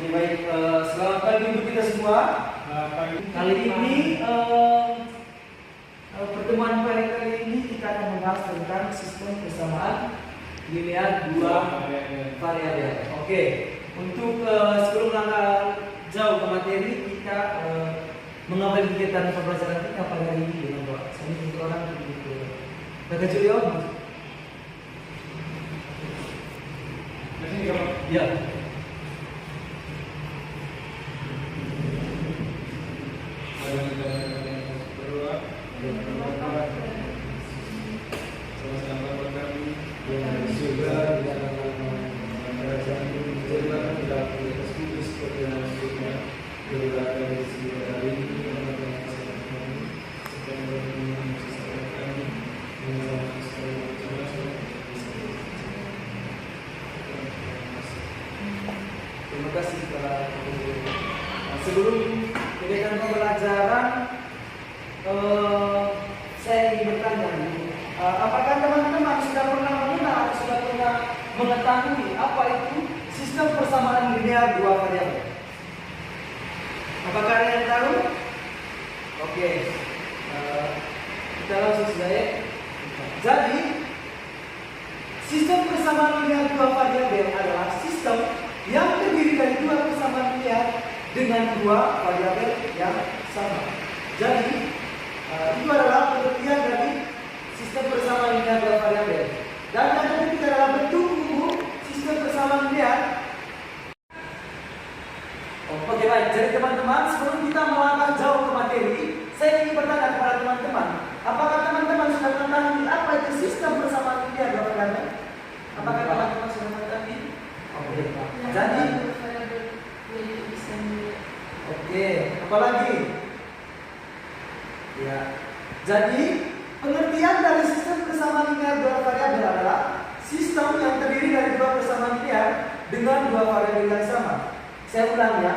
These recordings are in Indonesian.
Oke, baik. Selamat pagi untuk kita semua. Kali ini pertemuan kali ini kita akan membahas tentang sistem persamaan linear dua variabel. Oke, untuk sebelum langkah jauh ke materi, kita mengambil kegiatan pembelajaran kita pada hari ini dengan doa. Saya untuk orang begitu. Baca Julio. Ya. Terima kasih Pak. Sebelum kegiatan pembelajaran, saya ingin bertanya, apakah teman-teman sudah pernah mengenal atau sudah pernah mengetahui apa itu sistem persamaan linear dua variabel? Apakah ada yang tahu? Oke, kita langsung saja. Jadi, sistem persamaan linear dua variabel adalah sistem yang terdiri dari dua persamaan linear dengan dua variabel yang sama. Jadi, itu adalah pengertian dari sistem persamaan linear dua variabel. Dan yang ketiga adalah bentuk umum sistem persamaan linear. Oke, baik. Jadi teman-teman, sebelum kita melangkah jauh ke materi, saya ingin bertanya kepada teman-teman, apakah teman-teman sudah mengetahui apa itu sistem persamaan linear dua variabel? Apakah teman-teman sudah mengetahui? Oke. Jadi, oke, apa lagi? Ya. Jadi, pengertian dari sistem persamaan linear dua variabel adalah sistem yang terdiri dari dua persamaan linear dengan dua variabel yang sama. Saya ulang ya.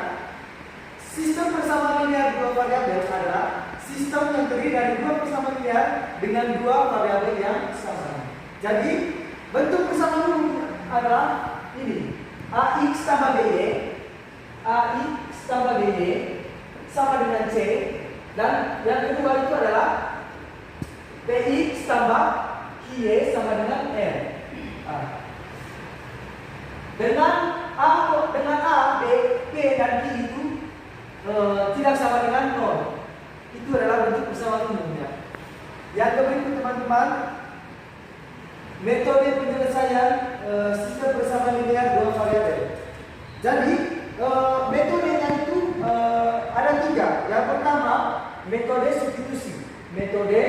Sistem persamaan linear dua variabel adalah sistem yang terdiri dari dua persamaan linear dengan dua variabel yang sama. Jadi, bentuk persamaan adalah ini. AX tambah BY, AX tambah BY sama dengan C, dan yang kedua itu adalah BX tambah QY sama dengan R. Dengan A, B, P dan Q itu tidak sama dengan 0. Itu adalah bentuk persamaan umumnya. Yang berikut teman-teman, metode penyelesaian sistem persamaan linear dua variabel. Jadi metodenya itu ada tiga. Yang pertama, metode substitusi. Metode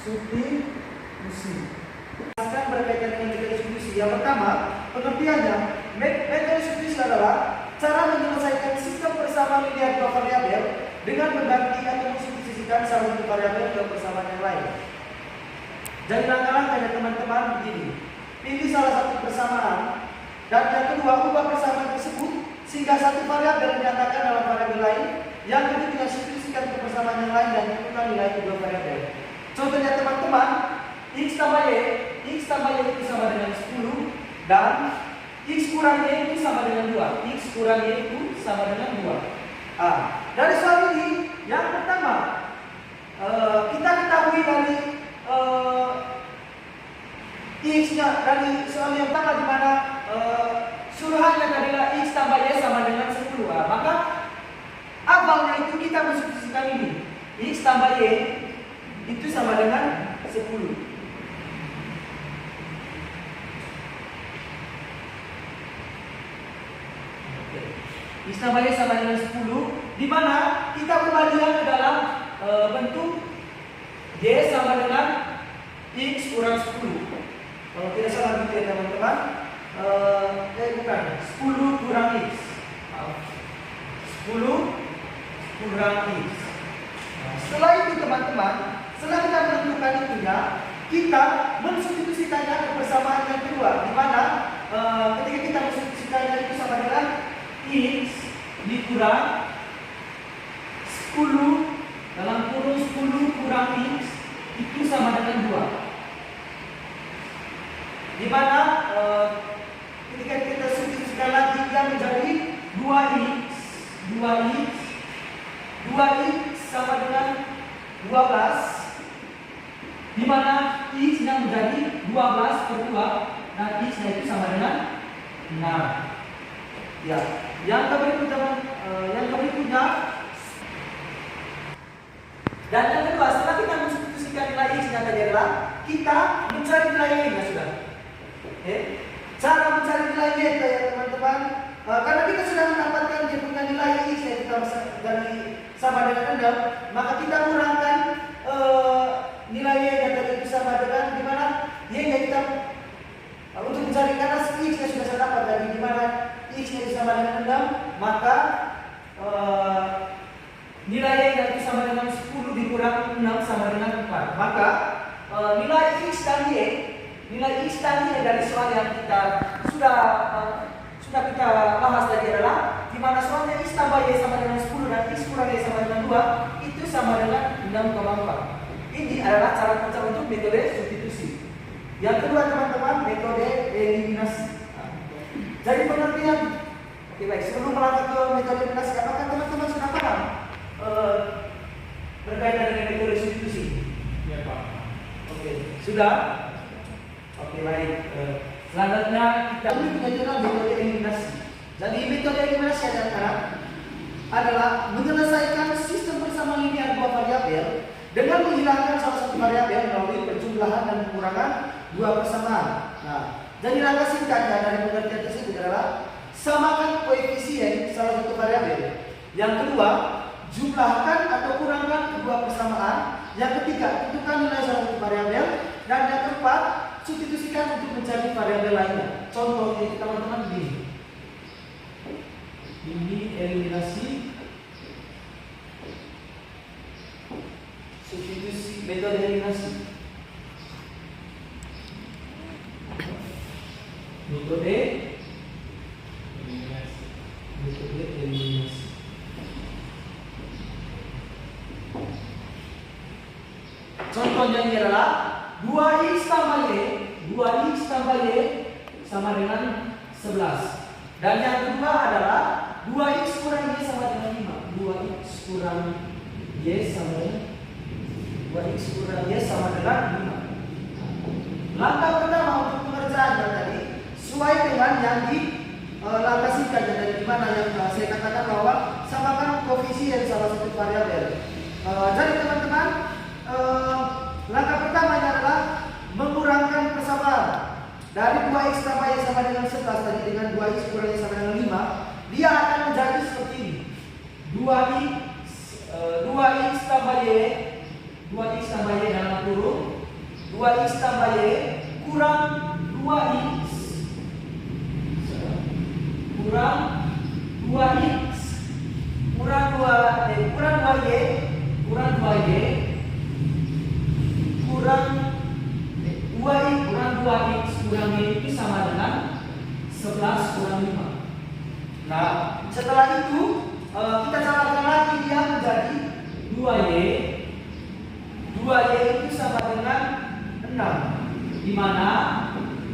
substitusi. Akan berkaitan dengan metode substitusi. Yang pertama, pengertiannya, metode substitusi adalah cara menyelesaikan sistem persamaan linear dua variabel dengan mengganti atau mensubstitusikan salah satu variabel ke persamaan yang lain. Jadi langkah-langkahnya teman-teman begini. Pilih salah satu persamaan dan yang kedua ubah persamaan tersebut sehingga satu variabel dinyatakan dalam variabel lain. Yang ketiga substitusikan ke persamaan yang lain dan tentukan nilai kedua variabel. Contohnya teman-teman, X tambah Y itu sama dengan 10 dan X kurang Y itu sama dengan 2. X kurang Y itu sama dengan 2. Dari soal ini, yang pertama, kita ketahui dari X-nya dari soal yang pertama di mana suruhannya adalah X tambah Y sama dengan 10. Maka awalnya itu kita mensubstitusikan ini. X tambah Y itu sama dengan 10. X tambah Y sama dengan 10, di mana kita kembalikan ke dalam bentuk Y sama dengan X kurang 10. Kalau tidak salah gitu ya teman-teman, bukan 10 kurang X, 10 kurang X. Setelah itu teman-teman, setelah kita menentukan itunya, kita mensubstitusikannya ke persamaan yang kedua, di mana ketika kita mensubstitusikannya itu sama dengan X dikurang 10 dalam kurung 10 kurang X itu sama dengan 2. Di mana menjadi 2x sama dengan 12, di mana x-nya menjadi 12 per 2 dan x-nya itu sama dengan 6. Ya, yang berikutnya dan yang kedua, setelah kita mensubstitusikan nilai x-nya tadi adalah kita mencari nilai y-nya sudah. Cara mencari nilai y ya teman-teman, karena kita sudah mendapatkan dia punya nilai x yaitu dari sama dengan 6, maka kita kurangkan nilai y yang tadi itu sama dengan di mana y-nya kita untuk mencari, karena x-nya sudah saya dapat dari di mana x-nya sama dengan 6, maka nilai y-nya itu sama dengan 10 dikurang 6 sama dengan 4. Maka nilai x dan y dari soal yang kita sudah kita bahas tadi adalah di mana soalnya x tambah y sama dengan 10 dan x kurang y sama dengan 2 itu sama dengan 6,4. Ini adalah cara untuk metode substitusi. Yang kedua teman-teman, metode eliminasi. Jadi pengertian. Oke baik, sebelum melangkah ke metode eliminasi, apakah teman-teman sudah paham berkaitan dengan metode substitusi? Ya Pak. Oke, sudah. Oke baik. Selanjutnya kita belajar metode eliminasi. Jadi metode eliminasi adalah menyelesaikan sistem persamaan linear dua variabel dengan menghilangkan salah satu variabel melalui penjumlahan dan pengurangan dua persamaan. Nah, jadi langkah singkatnya dari pengertian tersebut adalah samakan koefisien salah satu variabel. Yang kedua, jumlahkan atau kurangkan kedua persamaan. Yang ketiga, tentukan nilai salah satu variabel. Dan yang keempat, substitusikan untuk mencari variabel lainnya. Contohnya teman-teman ini eliminasi substitusi, metode eliminasi. Metode eliminasi. Contohnya ini adalah 2x tambah y sama dengan 11. Dan yang kedua adalah 2x kurang y sama dengan 5. 2x kurang y sama dengan 5. Langkah pertama untuk pengerjaannya tadi sesuai dengan yang di langkah singkatnya dari dimana yang saya katakan bahwa samakan koefisien salah satu variabel. Jadi teman-teman, langkah pertamanya adalah mengurangkan persamaan. Dari 2x tambah y sama dengan 11 tadi dengan 2x kurang y sama dengan 5, dia akan menjadi seperti ini. 2x tambah y dalam kurung 2x tambah y kurang 2x kurang 2y kurang 2y kurang 2x kurang y itu sama dengan 11 kurang 5. Nah, setelah itu kita catatkan lagi dia menjadi 2y itu sama dengan 6, di mana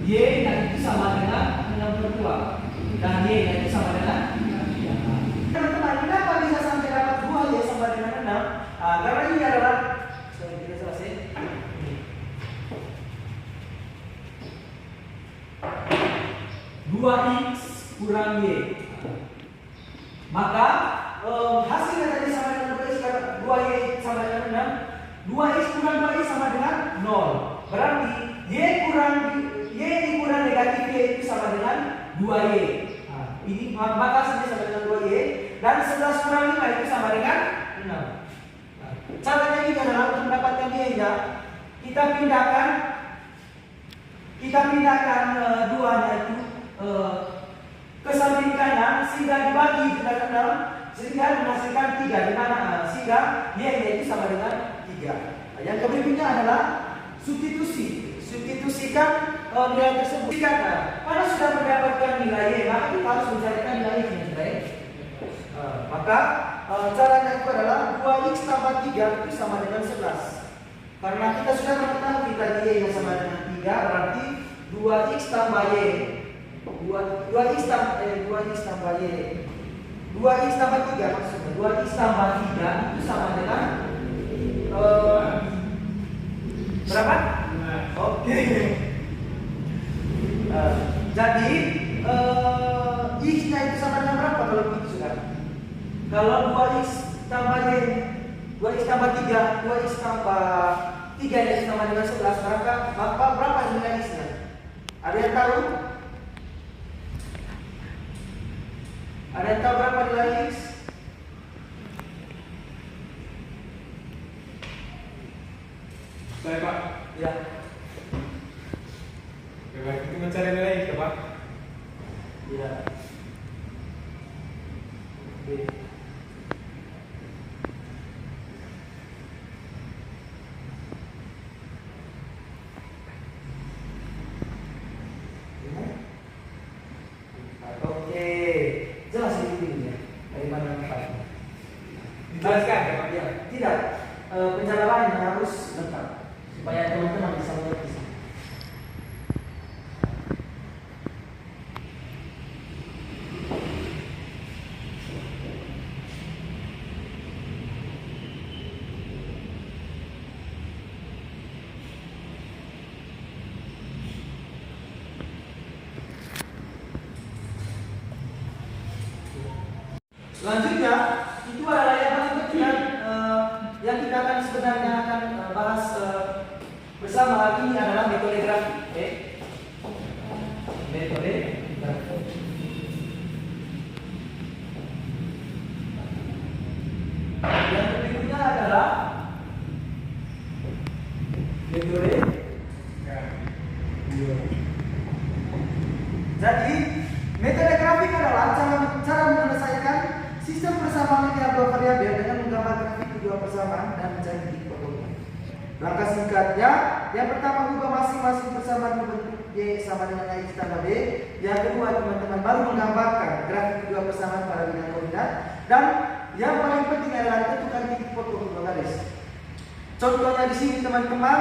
y itu sama dengan 6 per 2 dan y itu sama dengan 3. Teman-teman, kenapa bisa sampai dapat 2y sama dengan 6? Karena ini adalah kita selesai. 2x kurang y. Maka hasilnya tadi sama dengan 2y sama dengan 6. 2x kurang 2y sama dengan 0. Berarti y dikurang negatif y itu sama dengan 2y. Ini maka hasilnya sama dengan 2y dan 11 kurang 5 itu sama dengan 6. Caranya ini adalah untuk mendapatkan y-nya kita pindahkan duanya itu ke samping kanan sehingga dibagi dengan 6 sehingga menghasilkan 3, di mana sehingga y itu sama dengan 3. Yang berikutnya adalah substitusikan nilai tersebut. Karena sudah mendapatkan nilai y, maka kita harus mencarikan nilai y. Maka caranya itu adalah 2x tambah 3 itu sama dengan 11. Karena kita sudah mengetahui tadi y sama dengan 3, berarti 2x tambah y 2x tambah Y. 2x tambah 3 maksudnya. 2x tambah 3 itu sama dengan berapa? Oke. Jadi x-nya itu sama dengan berapa kalau begitu sudah? Kalau 2x tambah Y, 2x tambah 3, 2x tambah 3 yang sama dengan 11, maka berapa nilai x-nya? Ada yang tahu? Ada yang tahu berapa nilai x? Saya Pak. Ya. Coba kita mencari nilai x Pak. Ya. Oke. Oke, jelas ini ya. Dari mana tempatnya? Dijelaskan ya Pak? Ya, tidak. Pencatatan harus lengkap supaya teman-teman bisa mengerti. Selanjutnya itu adalah yang paling penting yang kita akan sebenarnya akan bahas bersama hari ini adalah metode grafik. Okay? Metode grafik. Yang berikutnya adalah metode. Jadi metode grafik adalah cara menyelesaikan sistem persamaan linear dua variabel dengan menggambar grafik kedua persamaan dan mencari titik potongnya. Langkah singkatnya, yang pertama ubah masing-masing persamaan berbentuk Y sama dengan X tambah B. Yang kedua, teman-teman baru menggambarkan grafik kedua persamaan pada bidang koordinat. Dan yang paling penting adalah tentukan titik potong dua garis. Contohnya di sini teman-teman,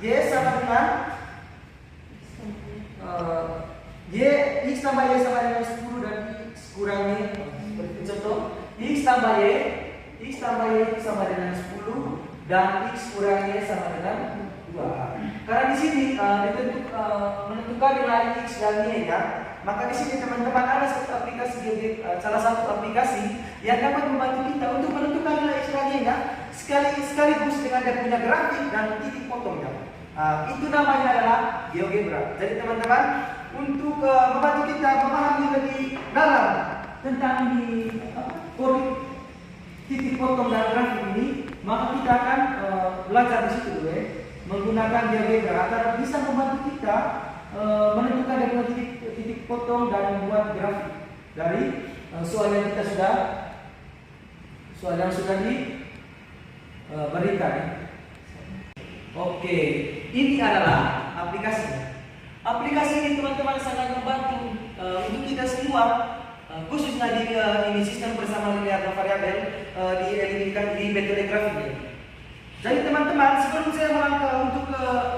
Y sama dengan X tambah Y sama dengan 10 dan X kurang Y. Contoh, X tambah Y sama dengan 10 dan X kurang Y sama dengan 2. Karena di sini menentukan nilai X dan Y ya. Maka di sini teman-teman ada salah satu aplikasi yang dapat membantu kita untuk menentukan nilai X dan Y ya. Sekaligus dengan dia punya grafik dan titik potongnya. Itu namanya adalah GeoGebra. Jadi teman-teman untuk membantu kita memahami lebih dalam tentang ini titik potong dan grafik ini, maka kita akan belajar di situ dulu ya, menggunakan GeoGebra agar bisa membantu kita menentukan dari titik potong dan membuat grafik dari soal yang sudah diberikan. Oke, ini adalah aplikasinya. Aplikasi ini teman-teman sangat membantu untuk kita semua, khususnya di ini sistem persamaan linear dan variabel dieliminkan di metode grafik ini. Jadi teman-teman, sebelum saya melangkah untuk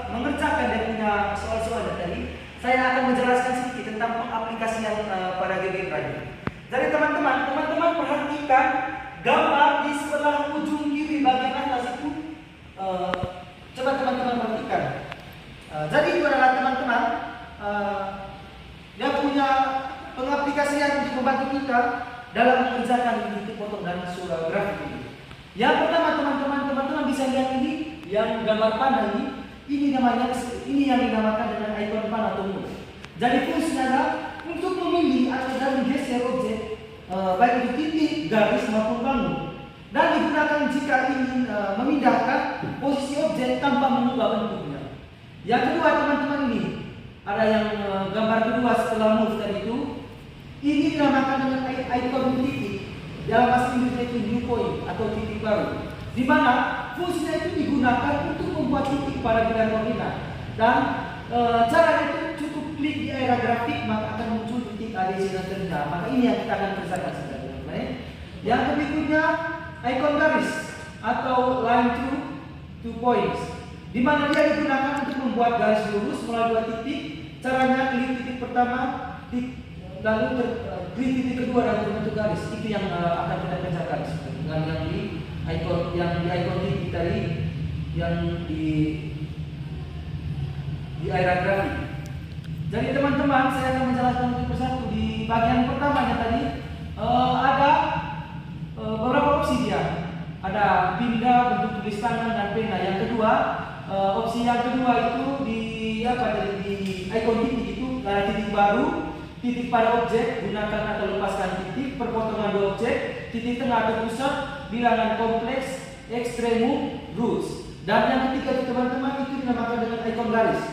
mengerjakan dan punya soal-soal tadi, saya akan menjelaskan sedikit tentang pengaplikasian pada GeoGebra ini. Jadi teman-teman perhatikan gambar di sebelah ujung kiri bagian atas itu. Coba teman-teman perhatikan. Jadi itu adalah teman-teman yang punya pengaplikasian untuk membantu kita dalam mengerjakan titik potong dan surah grafik ini. Yang pertama teman-teman bisa lihat ini yang gambar panah ini yang dinamakan dengan ikon panah atau mouse. Jadi fungsinya adalah untuk memilih atau menggeser objek baik itu titik, garis maupun bangun, dan digunakan jika ingin memindahkan posisi objek tanpa mengubah bentuknya. Yang kedua teman-teman ini ada yang gambar kedua setelah mouse tadi itu, ini dinamakan dengan ikon titik. Dalam bahasa Inggris itu new point atau titik baru, di mana fungsinya itu digunakan untuk membuat titik pada bidang koordinat. Dan caranya itu cukup klik di area grafik maka akan muncul titik ADC dan terminal. Maka ini yang kita akan kerjakan sebenarnya. Yang berikutnya ikon garis atau line through two points, di mana dia digunakan untuk membuat garis lurus melalui dua titik. Caranya klik titik pertama, lalu di titik kedua dan berbentuk garis itu yang akan kita kerjakan dengan yang di icon titik tadi yang di aerografi. Jadi teman-teman, saya akan menjelaskan satu persatu. Di bagian pertamanya tadi ada beberapa opsi dia. Ada pindah, bentuk tulis tangan dan pena. Yang kedua, opsi yang kedua itu di icon titik itu ada titik baru, titik pada objek, gunakan atau lepaskan titik, perpotongan dua objek, titik tengah atau pusat, bilangan kompleks, ekstremum, rules. Dan yang ketiga teman-teman itu dinamakan dengan icon garis.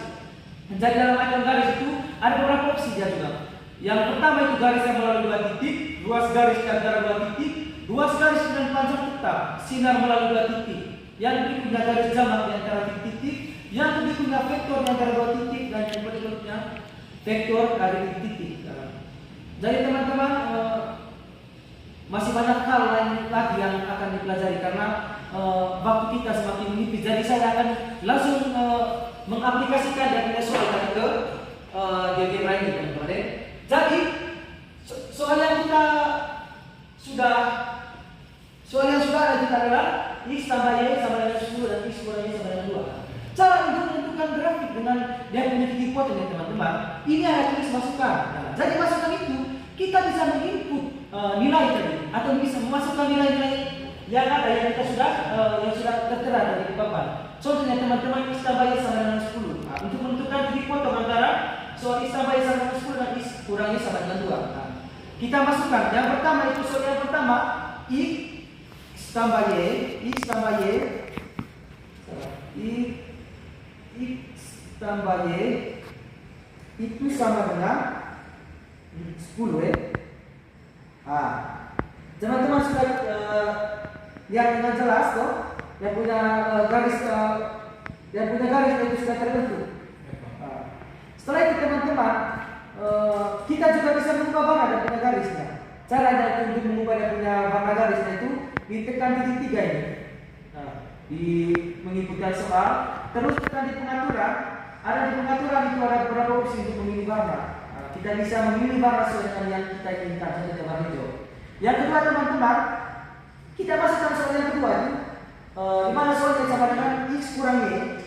Jadi dalam icon garis itu ada beberapa opsi dia juga. Yang pertama itu garis yang melalui dua titik, luas garis di antara dua titik, luas garis dengan panjang tetap, sinar melalui dua titik. Yang berikutnya garis jamak di antara titik-titik, yang berikutnya vektor di antara dua titik, dan yang berikutnya vektor dari titik-titik. Jadi teman-teman masih banyak hal lain lagi yang akan dipelajari karena waktu kita semakin menipis. Jadi saya akan langsung mengaplikasikan dan soal tadi ke diagram lain teman-teman. Jadi soal yang sudah ada kita adalah X tambah Y sama dengan 10 dan X kurang Y sama dengan 2. Cara untuk menentukan grafik dengan dia punya titik potong ya teman-teman. Ini ada tulis masukan. Nah, jadi masukan itu kita bisa menginput nilai tadi atau bisa memasukkan nilai-nilai yang ada yang kita sudah tertera dari papan. Contohnya teman-teman X tambah Y sama dengan 10. Nah, untuk menentukan titik potong antara soal X tambah Y sama dengan 10 dan X kurang Y sama dengan 2. Nah, kita masukkan. Yang pertama itu soal yang pertama X tambah Y itu sama dengan 10 ya. Teman-teman sudah lihat dengan jelas toh, yang punya garis itu sudah terbentuk. Setelah itu teman-teman kita juga bisa mengubah warna dan punya garisnya. Caranya untuk mengubah dan punya warna garisnya itu ditekan titik 3 ini. Di mengikuti soal, terus tekan di pengaturan. Ada di pengaturan itu ada beberapa opsi untuk memilih warna. Kita bisa memilih warna sesuai dengan yang kita inginkan, contohnya warna hijau. Yang kedua teman-teman, kita masukkan soal yang kedua itu, di mana soalnya sama dengan X kurang Y.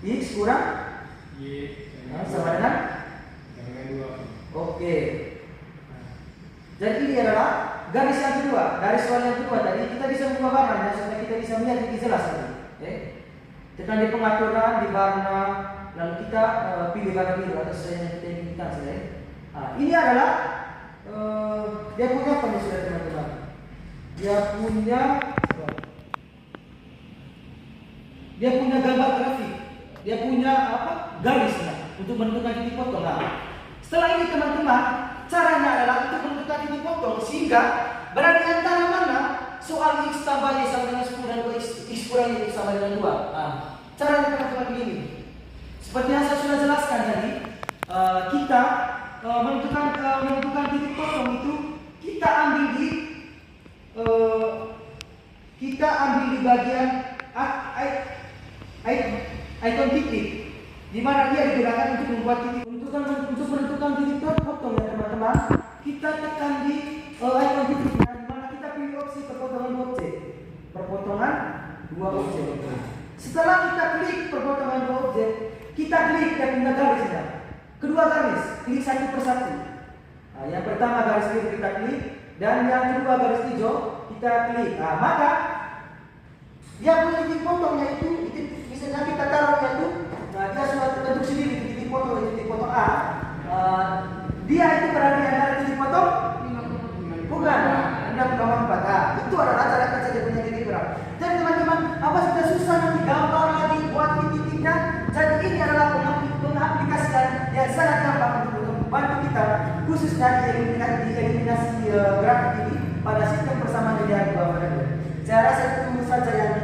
X kurang Y sama dengan 2. Oke. Jadi ini adalah garis yang kedua, garis soal yang kedua tadi kita bisa mengubah warnanya supaya kita bisa melihat lebih jelas tadi. Tekan di pengaturan, di warna, lalu kita pilih warna biru atau sesuai yang kita inginkan. Ini adalah dia punya apa nih sudah teman-teman? Dia punya gambar grafik, dia punya apa? Garisnya untuk menentukan titik potong. Setelah ini teman-teman, caranya adalah untuk menentukan titik potong sehingga berada di antara mana soal X tambah Y sama dengan 10 dan X kurang Y sama dengan 2. Caranya teman-teman begini. Seperti yang saya sudah jelaskan tadi, kita menentukan titik potong itu kita ambil di bagian icon titik, di mana dia digunakan untuk membuat titik untuk menentukan titik potong ya teman-teman. Kita tekan di icon titik di mana kita pilih opsi perpotongan dua objek. Setelah kita klik perpotongan dua objek, kita klik dan pindah garisnya. Kedua garis, klik satu persatu. Yang pertama garis biru kita klik dan yang kedua garis hijau kita klik. Maka dia punya titik potongnya itu misalnya kita taruhnya itu, dia sudah terbentuk sendiri titik potong A. Dia itu berada di antara titik potong bukan 6,4. Itu adalah cara kerja dia punya titik berapa. Jadi teman-teman, apa sudah susah nanti gambar lagi buat titiknya. Jadi ini adalah pengaplikasian yang sangat gampang untuk membantu kita khususnya di eliminasi grafik ini pada sistem persamaan linear dua variabel. Saya rasa itu saja yang